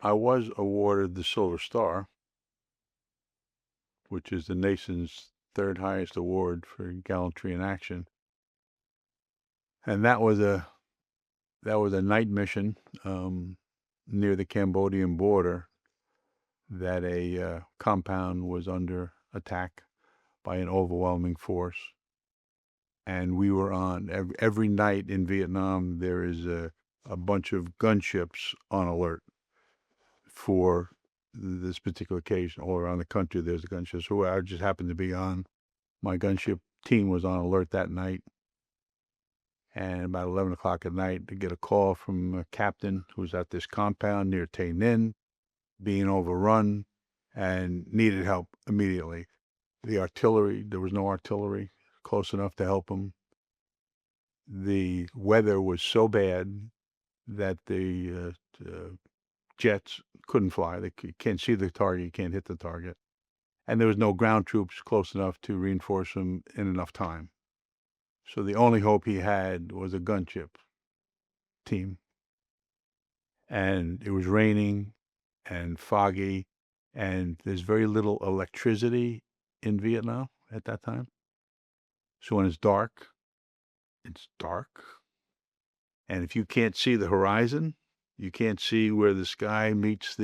I was awarded the Silver Star, which is the nation's third highest award for gallantry in action. And that was a night mission near the Cambodian border that a compound was under attack by an overwhelming force. And we were on every night in Vietnam. There is a bunch of gunships on alert for this particular occasion. All around the country, there's a gunship. So I just happened to be on. My gunship team was on alert that night. And about 11 o'clock at night, to get a call from a captain who's at this compound near Tay Ninh, being overrun and needed help immediately. The artillery, there was no artillery close enough to help him. The weather was so bad that the jets couldn't fly. They can't see the target, you can't hit the target. And there was no ground troops close enough to reinforce him in enough time. So the only hope he had was a gunship team. And it was raining and foggy, and there's very little electricity in Vietnam at that time. So when it's dark. And if you can't see the horizon, you can't see where the sky meets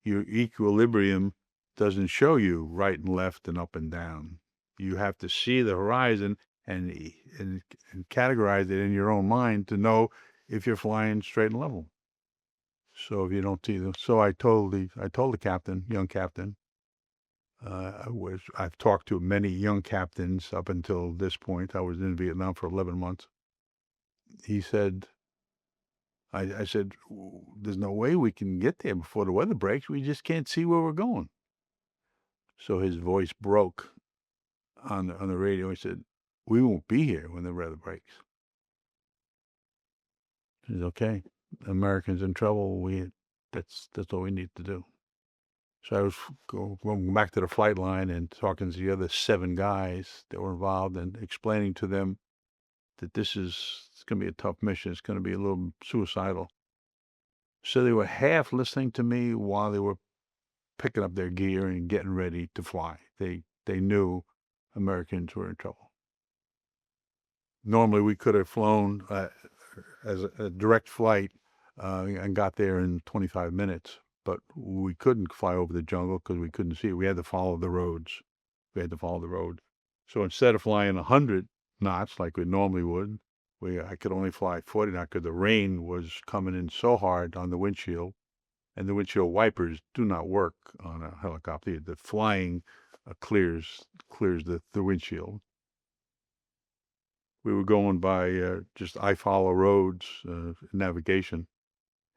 your equilibrium doesn't show you right and left and up and down. You have to see the horizon and categorize it in your own mind to know if you're flying straight and level. So if you don't see them, so I told the captain, young captain. I've talked to many young captains up until this point. I was in Vietnam for 11 months. He said, I said, there's no way we can get there before the weather breaks. We just can't see where we're going. So his voice broke on the radio. He said, we won't be here when the weather breaks. He said, okay, Americans in trouble. That's all we need to do. So I was going back to the flight line and talking to the other 7 guys that were involved and explaining to them that it's going to be a tough mission. It's going to be a little suicidal. So they were half listening to me while they were picking up their gear and getting ready to fly. They knew Americans were in trouble. Normally we could have flown as a direct flight and got there in 25 minutes, but we couldn't fly over the jungle because we couldn't see it. We had to follow the roads. So instead of flying 100 knots like we normally would, I could only fly 40 knots because the rain was coming in so hard on the windshield, and the windshield wipers do not work on a helicopter. The flying clears the windshield. We were going by just I-follow roads, navigation,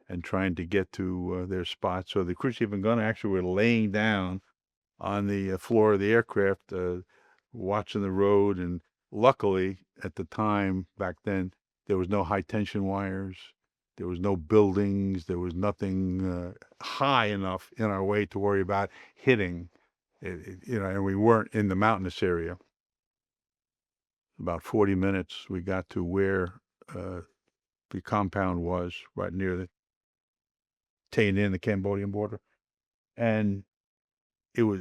and trying to get to their spot. So the crew chief and gunner actually were laying down on the floor of the aircraft, watching the road. And luckily, at the time back then, there was no high tension wires. There was no buildings. There was nothing high enough in our way to worry about hitting. And we weren't in the mountainous area. About 40 minutes, we got to where the compound was, right near the Tay Ninh, the Cambodian border, and it was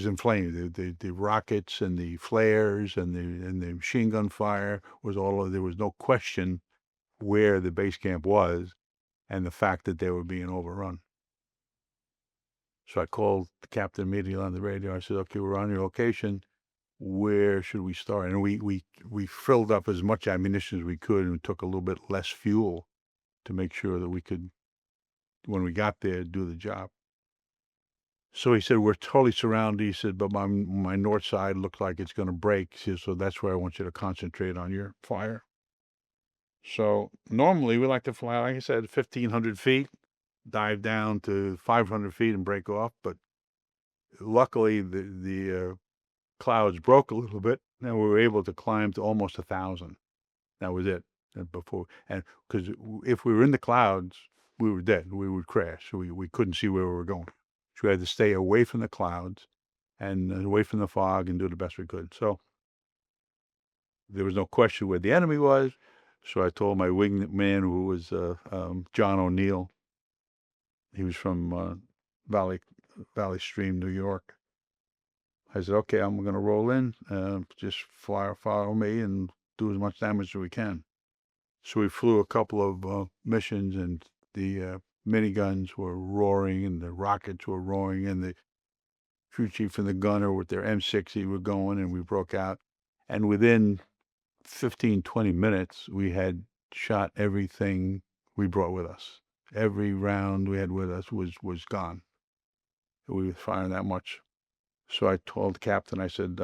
inflamed. The rockets and the flares and the machine gun fire was there was no question where the base camp was, and the fact that they were being overrun. So I called the captain immediately on the radio. I said, "Okay, we're on your location. Where should we start?" And we filled up as much ammunition as we could, and we took a little bit less fuel to make sure that we could, when we got there, do the job. So he said, "We're totally surrounded." He said, "But my north side looks like it's going to break. So that's where I want you to concentrate on your fire." So normally we like to fly, like I said, 1,500 feet, dive down to 500 feet and break off. But luckily the clouds broke a little bit, and we were able to climb to almost 1,000. That was it. And because if we were in the clouds, we were dead. We would crash. We couldn't see where we were going. So we had to stay away from the clouds and away from the fog and do the best we could. So there was no question where the enemy was. So I told my wingman, who was John O'Neill, He was from Valley Stream, New York. I said, okay, I'm going to roll in. Just follow me and do as much damage as we can. So we flew a couple of missions, and the miniguns were roaring, and the rockets were roaring, and the crew chief and the gunner with their M60 were going, and we broke out. And within 15, 20 minutes, we had shot everything we brought with us. Every round we had with us was gone. We were firing that much. So I told the captain, I said,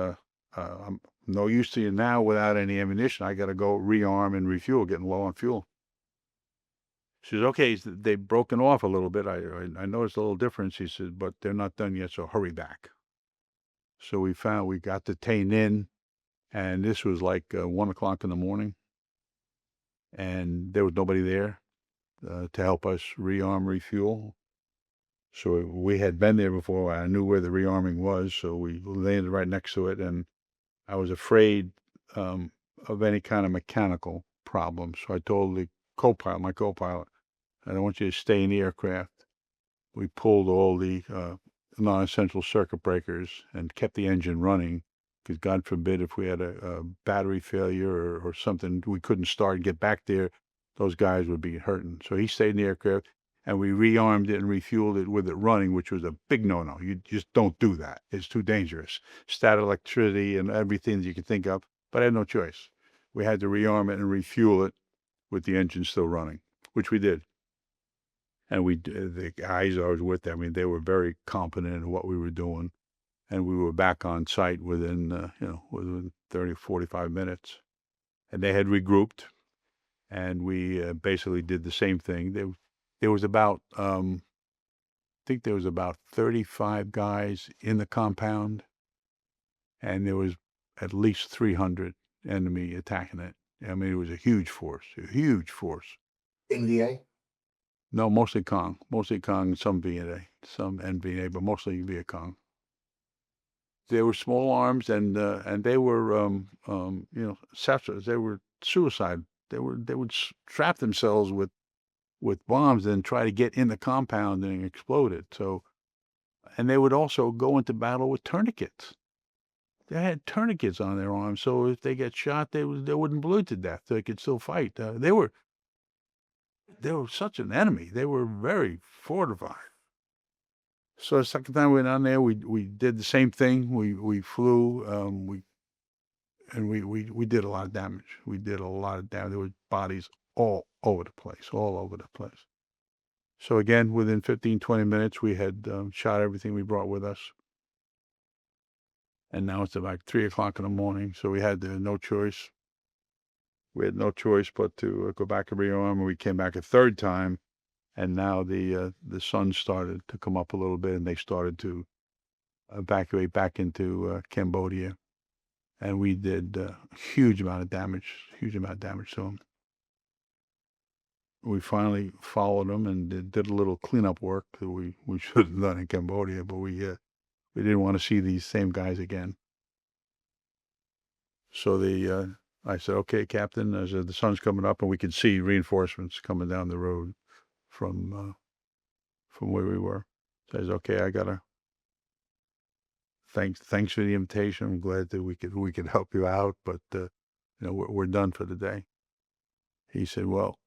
I'm no use to you now without any ammunition. I got to go rearm and refuel, getting low on fuel. She says, okay, they've broken off a little bit. I noticed a little difference. She said, but they're not done yet, so hurry back. So we got the Tain in, and this was like 1 o'clock in the morning, and there was nobody there to help us rearm, refuel. So we had been there before. I knew where the rearming was, so we landed right next to it, and I was afraid of any kind of mechanical problem. So I told my co-pilot, I don't want you to stay in the aircraft. We pulled all the non-essential circuit breakers and kept the engine running, because God forbid if we had a battery failure or something, we couldn't start and get back there, those guys would be hurting. So he stayed in the aircraft, and we rearmed it and refueled it with it running, which was a big no-no. You just don't do that. It's too dangerous. Static electricity and everything that you can think of, but I had no choice. We had to rearm it and refuel it with the engine still running, which we did. And the guys I was with, I mean, they were very competent in what we were doing, and we were back on site within 30, 45 minutes, and they had regrouped, and we basically did the same thing. There was about, I think there was about 35 guys in the compound, and there was at least 300 enemy attacking it. I mean, it was a huge force, a huge force. NVA? No, mostly Kong, some VNA, some NVA, but mostly Viet Cong. They were small arms, and they were septors. They were suicide. They would trap themselves with bombs and try to get in the compound and explode it. So, and they would also go into battle with tourniquets. They had tourniquets on their arms, so if they get shot, they wouldn't bleed to death. They could still fight. They were such an enemy. They were very fortified. So the second time we went on there, we did the same thing. We flew, we did a lot of damage. We did a lot of damage. There were bodies all over the place, all over the place. So again, within 15, 20 minutes, we had shot everything we brought with us. And now it's about 3 o'clock in the morning, so we had no choice. We had no choice but to go back and rearm, and we came back a third time. And now the sun started to come up a little bit, and they started to evacuate back into Cambodia, and we did a huge amount of damage to them. We finally followed them and did a little cleanup work that we should have done in Cambodia, but we didn't want to see these same guys again. So I said, okay, Captain, I said, the sun's coming up, and we could see reinforcements coming down the road from where we were. So I said, okay, I gotta thanks for the invitation. I'm glad that we could help you out, but we're done for the day. He said, well,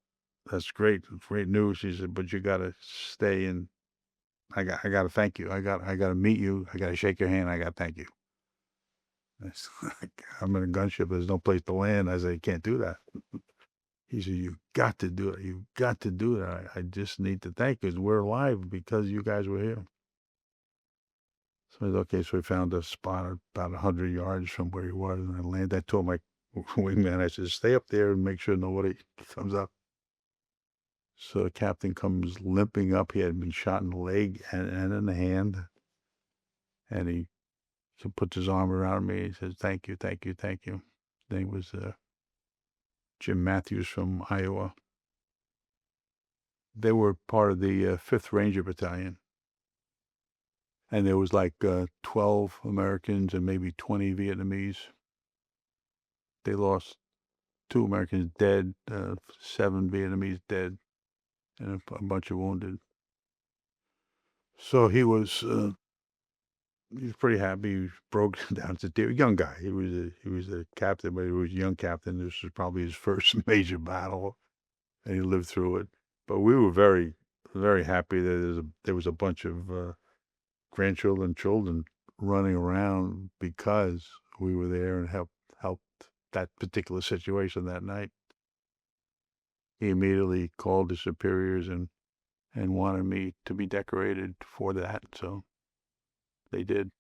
that's great news. He said, but you gotta stay, and I gotta thank you. I gotta meet you. I gotta shake your hand. I gotta thank you. I'm in a gunship. There's no place to land. I said, you can't do that. He said, you've got to do it. You've got to do it. I just need to thank you. We're alive because you guys were here. So I said, okay, so we found a spot about 100 yards from where he was, and I landed. I told my wingman, I said, stay up there and make sure nobody comes up. So the captain comes limping up. He had been shot in the leg and in the hand. And he puts his arm around me. He says, thank you, thank you, thank you. His name was Jim Matthews from Iowa. They were part of the 5th Ranger Battalion. And there was like 12 Americans and maybe 20 Vietnamese. They lost 2 Americans dead, 7 Vietnamese dead, and a bunch of wounded. So he was pretty happy. He broke down to tears. Young guy. He was a captain, but he was a young captain. This was probably his first major battle, and he lived through it. But we were very happy that there was a bunch of grandchildren, children running around because we were there and helped that particular situation that night. He immediately called his superiors and wanted me to be decorated for that. So they did.